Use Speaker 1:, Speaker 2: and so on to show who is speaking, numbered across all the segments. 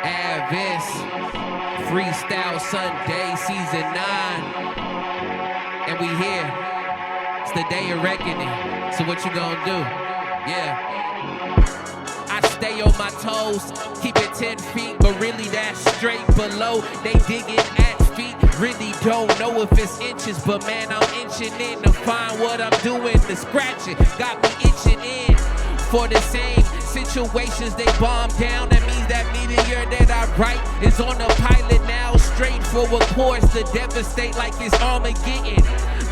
Speaker 1: A.D.V.I.S.S, Freestyle Sundays, Season 9. And we here. It's the day of reckoning. So what you gonna do? Yeah. I stay on my toes, keep it 10 feet, but really that's straight below. They digging at feet, really don't know if it's inches, but man, I'm inching in to find what I'm doing. The scratching got me itching in for the same situations they bomb down. That means that meteor that I write is on a pilot now, straight for a course to devastate like it's Armageddon.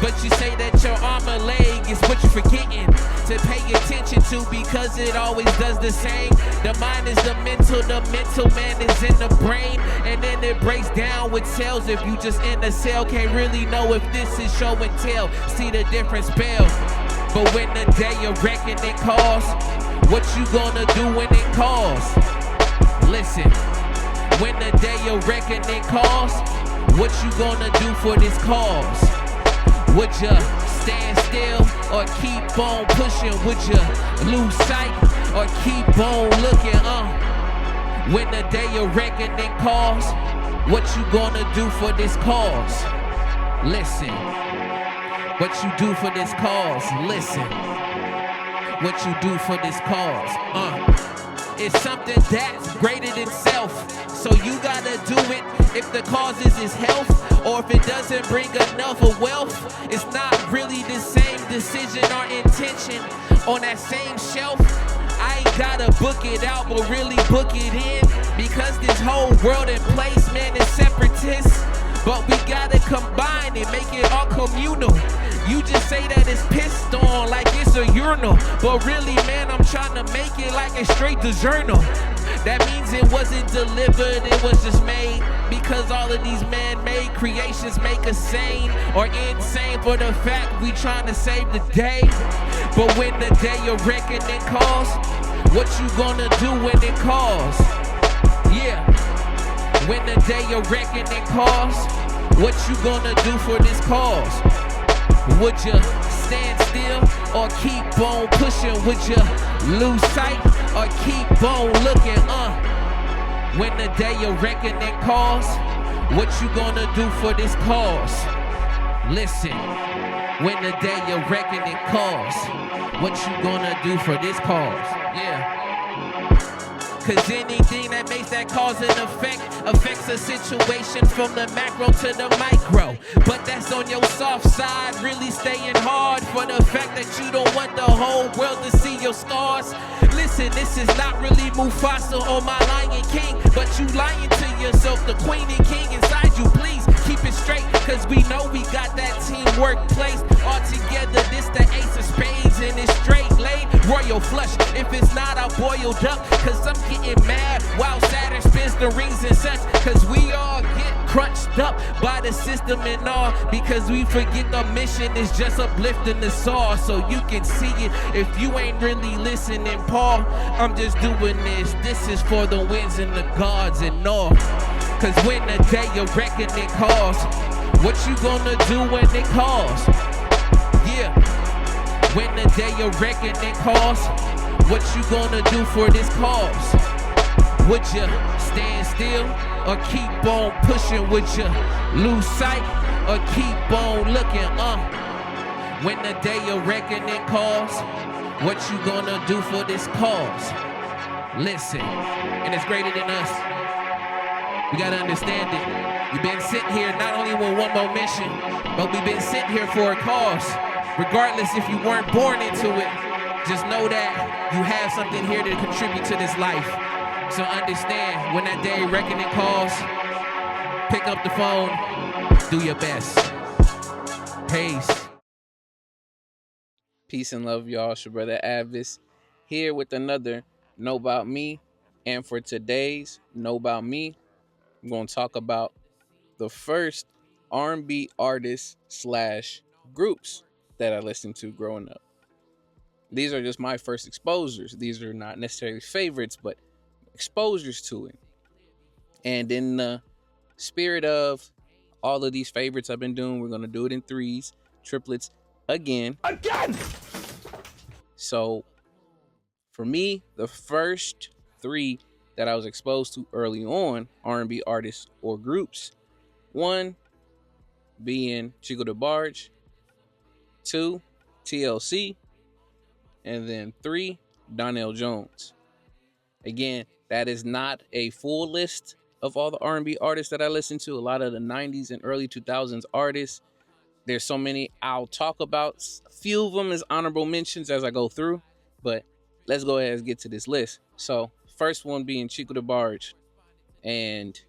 Speaker 1: But you say that your arm or leg is what you're forgetting to pay attention to, because it always does the same. The mind is the mental man is in the brain, and then it breaks down with cells. If you just in the cell, can't really know if this is show and tell. See the different spell. But when the day of reckoning calls, what you gonna do when it calls? Listen, when the day of reckoning calls, what you gonna do for this cause? Would ya stand still or keep on pushing? Would ya lose sight or keep on looking? When the day of reckoning calls, what you gonna do for this cause? Listen, what you do for this cause? Listen, what you do for this cause? It's something that's greater than self, so you gotta do it if the cause is his health, or if it doesn't bring enough of wealth. It's not really the same decision or intention on that same shelf. I ain't gotta book it out, but really book it in, because this whole world and place, man, is separatist. But we gotta combine and make it all communal. You just say that it's pissed on like it's a urinal, but really, man, I'm trying to make it like a straight journal. That means it wasn't delivered, it was just made, because all of these man-made creations make us sane or insane for the fact we trying to save the day. But when the day of reckoning calls, what you gonna do when it calls? Yeah. When the day of reckoning calls, what you gonna do for this cause? Would ya stand still or keep on pushing? Would ya lose sight or keep on looking? When the day of reckoning calls, what you gonna do for this cause? Listen, when the day of reckoning calls, what you gonna do for this cause? Yeah. Cause anything that makes that cause and effect affects a situation from the macro to the micro. But that's on your soft side, really staying hard for the fact that you don't want the whole world to see your scars. Listen, this is not really Mufasa or my Lion King, but you lying to yourself, the queen and king inside you. Please keep it straight, cause we know we got that teamwork placed all together. This the ace of spades and it's straight laid royal flush. If it's not, I'll boil up, cause I'm getting mad while Saturn spins the rings and such. Cause we all get crunched up by the system and all, because we forget the mission is just uplifting the saw. So you can see it if you ain't really listening, Paul. I'm just doing this. This is for the winds and the gods and all. Cause when the day of reckoning calls, what you gonna do when it calls? Yeah. When the day of reckoning calls, what you gonna do for this cause? Would ya stand still or keep on pushing? Would ya lose sight or keep on looking? When the day of reckoning calls, what you gonna do for this cause? Listen, and it's greater than us. We gotta understand it. We've been sitting here not only with one more mission, but we've been sitting here for a cause. Regardless if you weren't born into it, just know that you have something here to contribute to this life. So understand, when that day reckoning calls, pick up the phone, do your best. Peace.
Speaker 2: Peace and love, y'all. It's your brother A.D.V.I.S. here with another Know About Me. And for today's Know About Me, I'm going to talk about the first R&B artists / groups that I listened to growing up. These are just my first exposures. These are not necessarily favorites, but exposures to it. And in the spirit of all of these favorites I've been doing, we're going to do it in threes, triplets, again. So for me, the first three that I was exposed to early on, R&B artists or groups. One being Chico DeBarge, two, TLC, and then three, Donnell Jones. Again, that is not a full list of all the R&B artists that I listen to. A lot of the 90s and early 2000s artists. There's so many I'll talk about. A few of them as honorable mentions as I go through, but let's go ahead and get to this list. So, first one being Chico DeBarge. And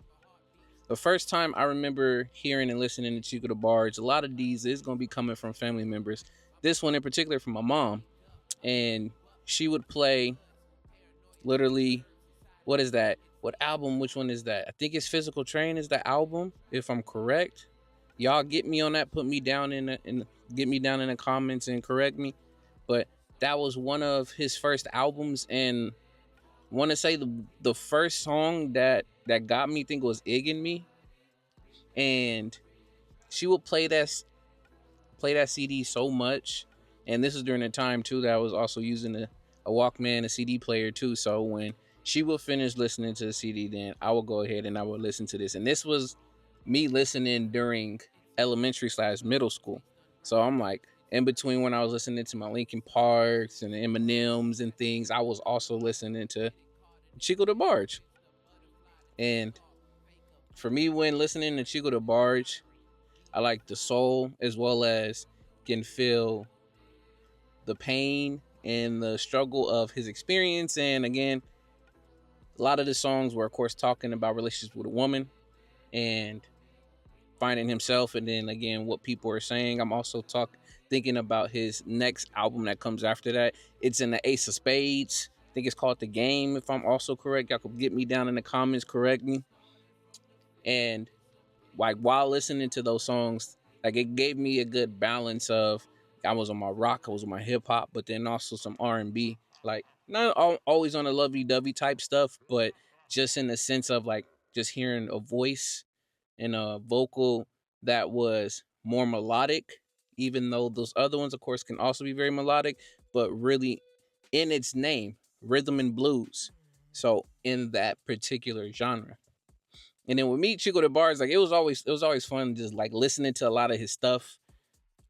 Speaker 2: the first time I remember hearing and listening to Chico DeBarge, a lot of these is going to be coming from family members. This one in particular from my mom. And she would play literally, what is that? What album? Which one is that? I think it's Physical Train is the album, if I'm correct. Y'all get me on that. Put me down get me down in the comments and correct me. But that was one of his first albums, and want to say the first song that got me, I think, was "Iggin' Me," and she would play that CD so much. And this is during the time too that I was also using a Walkman, a CD player too. So when she would finish listening to the CD, then I would go ahead and I would listen to this. And this was me listening during elementary/middle school. So I'm like, in between when I was listening to my Linkin Parks and the Eminems and things, I was also listening to Chico DeBarge. And for me, when listening to Chico DeBarge, I like the soul as well as can feel the pain and the struggle of his experience. And again, a lot of the songs were, of course, talking about relationships with a woman and finding himself. And then again, what people are saying. I'm also thinking about his next album that comes after that. It's in the Ace of Spades. I think it's called The Game, if I'm also correct. Y'all could get me down in the comments, correct me. And like while listening to those songs, like it gave me a good balance of, I was on my rock, I was on my hip hop, but then also some R&B. Like not always on a lovey-dovey type stuff, but just in the sense of like just hearing a voice and a vocal that was more melodic, even though those other ones, of course, can also be very melodic, but really in its name, rhythm and blues. So in that particular genre. And then with me, Chico DeBarge, like it was always fun just like listening to a lot of his stuff.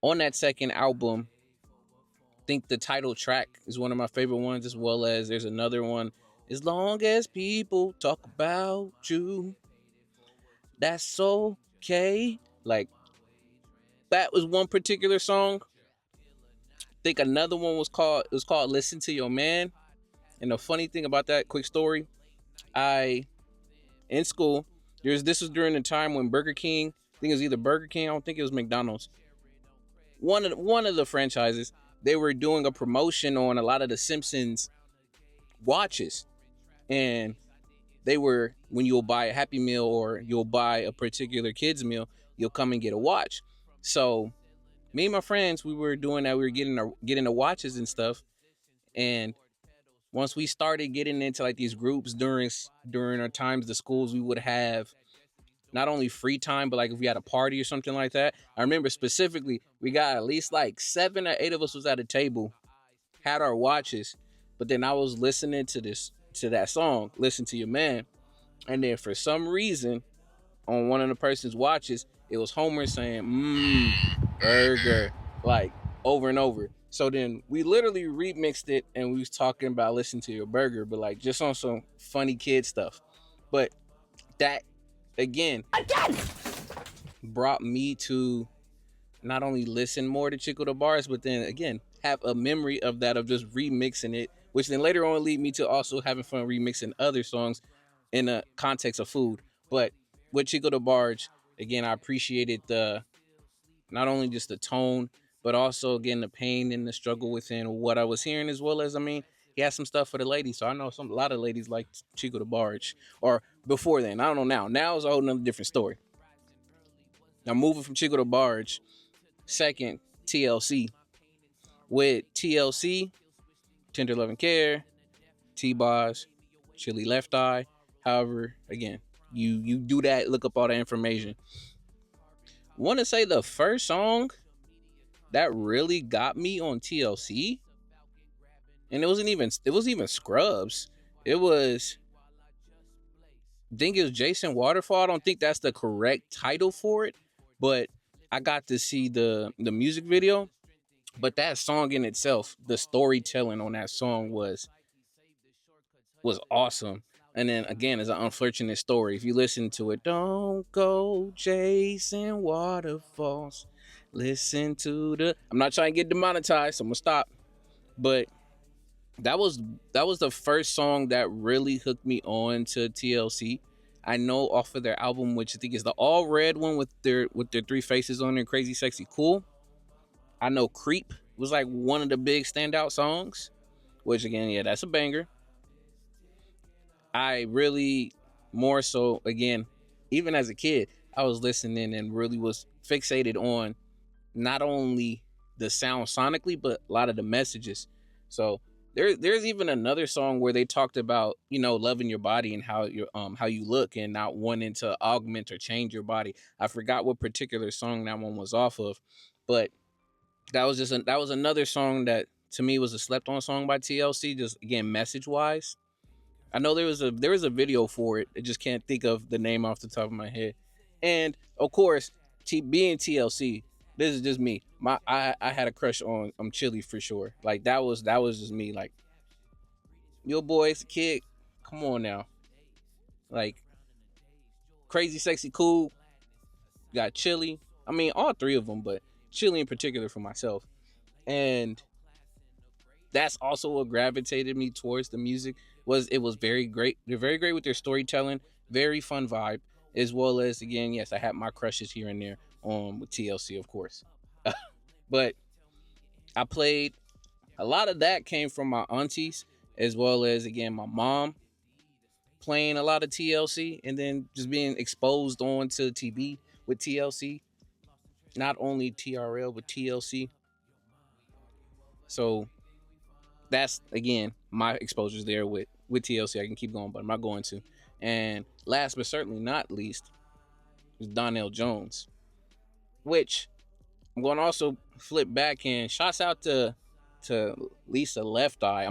Speaker 2: On that second album, I think the title track is one of my favorite ones, as well as there's another one, As Long as People Talk About You, That's Okay. Like that was one particular song. I think another one was called Listen to Your Man. And the funny thing about that, quick story, in school, this was during the time when Burger King, I think it was either Burger King, I don't think it was McDonald's. One of the franchises, they were doing a promotion on a lot of the Simpsons watches. And they were, when you'll buy a Happy Meal or you'll buy a particular kid's meal, you'll come and get a watch. So me and my friends, we were doing that. We were getting the watches and stuff. And once we started getting into like these groups during our times, the schools, we would have not only free time, but like if we had a party or something like that. I remember specifically, we got at least like 7 or 8 of us was at a table, had our watches, but then I was listening to that song, Listen to Your Man. And then for some reason, on one of the person's watches, it was Homer saying, burger, like over and over. So then we literally remixed it and we was talking about Listen to Your Burger, but like just on some funny kid stuff. But that, again, brought me to not only listen more to Chico DeBarge, but then again, have a memory of that, of just remixing it, which then later on lead me to also having fun remixing other songs in the context of food. But with Chico DeBarge, again, I appreciated not only just the tone, but also again the pain and the struggle within what I was hearing, as well as, I mean, he has some stuff for the ladies. So I know a lot of ladies like Chico DeBarge, or before then. I don't know now. Now it's a whole nother different story. Now moving from Chico DeBarge, second, TLC. With TLC, Tender Love and Care, T-Boz, Chili Left Eye. However, again, you do that, look up all the information. Want to say the first song that really got me on TLC, and it wasn't even Scrubs. It was think it was Jason Waterfall. I don't think that's the correct title for it, but I got to see the music video. But that song in itself, the storytelling on that song was awesome. And then again, it's an unfortunate story. If you listen to it, don't go chasing waterfalls. Listen to the. I'm not trying to get demonetized, so I'm gonna stop. But that was that was the first song that really hooked me on to TLC. I know off of their album, which I think is the all red one with their three faces on there, Crazy Sexy Cool. I know Creep was like one of the big standout songs, which again, yeah, that's a banger. I really more so again, even as a kid, I was listening and really was fixated on not only the sound sonically, but a lot of the messages. So there's even another song where they talked about, you know, loving your body and how you look and not wanting to augment or change your body. I forgot what particular song that one was off of, but that was another song that to me was a slept on song by TLC. Just again, message wise, I know there was a video for it. I just can't think of the name off the top of my head. And of course, being TLC, this is just me. I had a crush on Chili for sure. Like that was just me. Like your boy's a kid. Come on now. Like Crazy Sexy Cool got Chili. I mean all three of them, but Chili in particular for myself. And that's also what gravitated me towards the music. Was it was very great. They're very great with their storytelling, very fun vibe, as well as again, yes, I had my crushes here and there with TLC, of course. But I played a lot of that came from my aunties, as well as again my mom playing a lot of TLC, and then just being exposed onto TV with TLC, not only TRL but TLC. So that's again my exposures there with TLC. I can keep going, but I'm not going to. And last but certainly not least is Donnell Jones, which I'm going to also flip back and shouts out to Lisa Left Eye.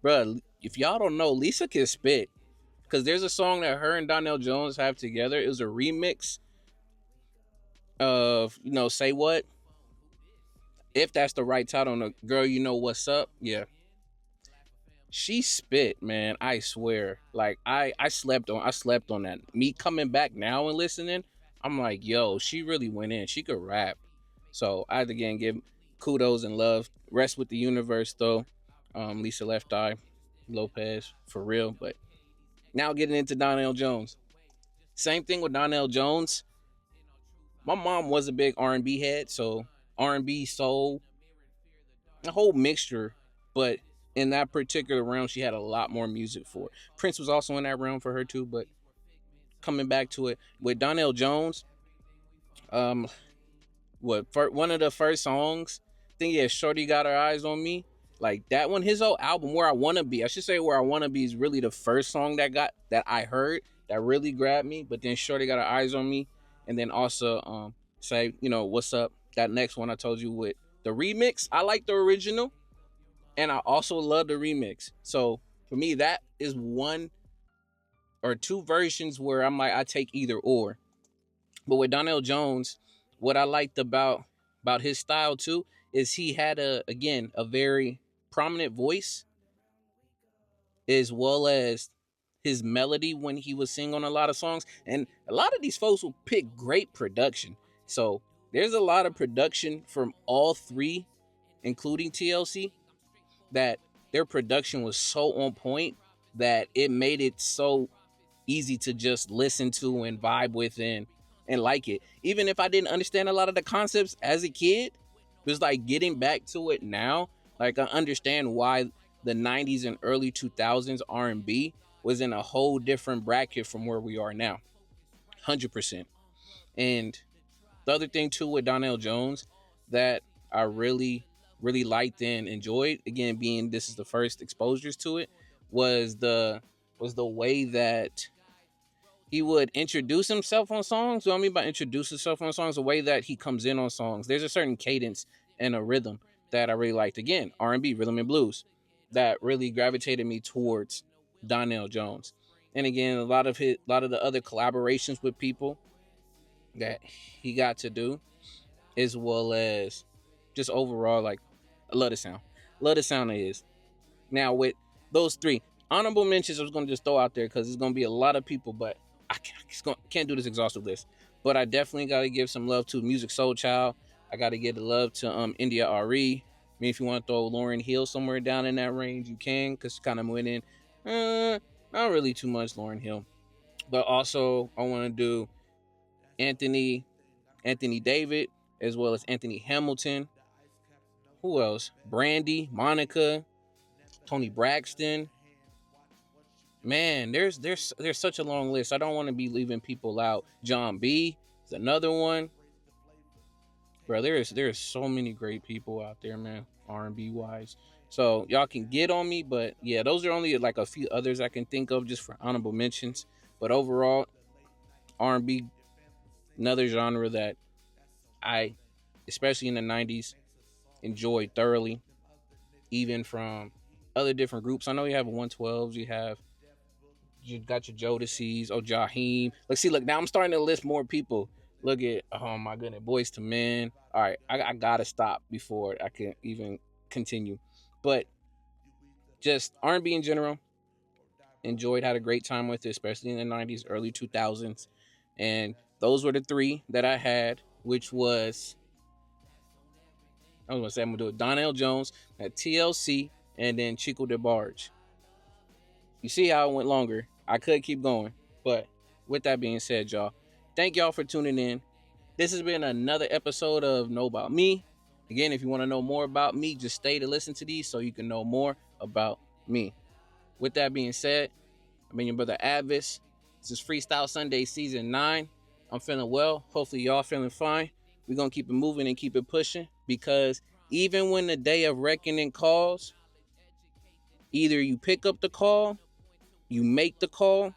Speaker 2: Bruh, if y'all don't know, Lisa can spit because there's a song that her and Donnell Jones have together. It was a remix of Say What, if that's the right title. On the Girl You Know What's Up, yeah. She spit, man. I swear. Like I slept on that. Me coming back now and listening, I'm like, yo, she really went in. She could rap. So I had to again give kudos and love. Rest with the universe though. Lisa Left Eye, Lopez, for real. But now getting into Donnell Jones. Same thing with Donnell Jones. My mom was a big R&B head, so R&B, soul, a whole mixture, but in that particular realm, she had a lot more music for it. Prince was also in that realm for her too, but coming back to it with Donnell Jones, um, one of the first songs, I think yeah, Shorty Got Her Eyes on Me, like that one. His whole album, Where I Wanna Be, I should say Where I Wanna Be is really the first song that I heard that really grabbed me. But then Shorty Got Her Eyes on Me, and then also say What's Up. That next one I told you with the remix, I like the original. And I also love the remix. So for me, that is one or two versions where I'm like, I take either or. But with Donnell Jones, what I liked about his style too is he had a very prominent voice, as well as his melody when he was singing on a lot of songs. And a lot of these folks will pick great production. So there's a lot of production from all three, including TLC, that their production was so on point that it made it so easy to just listen to and vibe with and like it. Even if I didn't understand a lot of the concepts as a kid, it was like getting back to it now. Like I understand why the 90s and early 2000s R&B was in a whole different bracket from where we are now. 100%. And the other thing too with Donnell Jones that I really liked and enjoyed, again being this is the first exposures to it, was the way that he would introduce himself on songs. What I mean by introduce himself on songs, the way that he comes in on songs. There's a certain cadence and a rhythm that I really liked. Again, R&B, rhythm and blues, that really gravitated me towards Donnell Jones. And again, a lot of the other collaborations with people that he got to do, as well as just overall, like, I love the sound. Love the sound it is. Now with those three honorable mentions, I was gonna just throw out there because it's gonna be a lot of people, but I can't do this exhaustive list. But I definitely gotta give some love to Music Soul Child. I gotta give the love to India RE. I mean, if you want to throw Lauryn Hill somewhere down in that range, you can, because kind of went in. Not really too much Lauryn Hill, but also I want to do Anthony David, as well as Anthony Hamilton. Who else? Brandy, Monica, Tony Braxton. Man, there's such a long list. I don't want to be leaving people out. John B is another one. Bro, there's so many great people out there, man, R&B wise. So y'all can get on me, but yeah, those are only like a few others I can think of just for honorable mentions. But overall, R&B, another genre that I, especially in the 90s, enjoyed thoroughly, even from other different groups. I know you have 112s, you got your Jodeci's, Jaheim. Look, now I'm starting to list more people. Look at, oh my goodness, Boys to Men. All right, I gotta stop before I can even continue. But just R&B in general, enjoyed, had a great time with it, especially in the 90s, early 2000s. And those were the three that I had, which was, I was gonna say I'm gonna do it. Donnell Jones, at TLC, and then Chico DeBarge. You see how it went longer. I could keep going, but with that being said, y'all, thank y'all for tuning in. This has been another episode of Know About Me. Again, if you want to know more about me, just stay to listen to these so you can know more about me. With that being said, I've been your brother A.D.V.I.S.S. This is Freestyle Sundays Season 9. I'm feeling well. Hopefully y'all feeling fine. We're going to keep it moving and keep it pushing, because even when the day of reckoning calls, either you pick up the call, you make the call,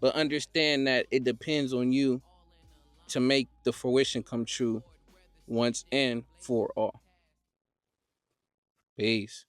Speaker 2: but understand that it depends on you to make the fruition come true once and for all. Peace.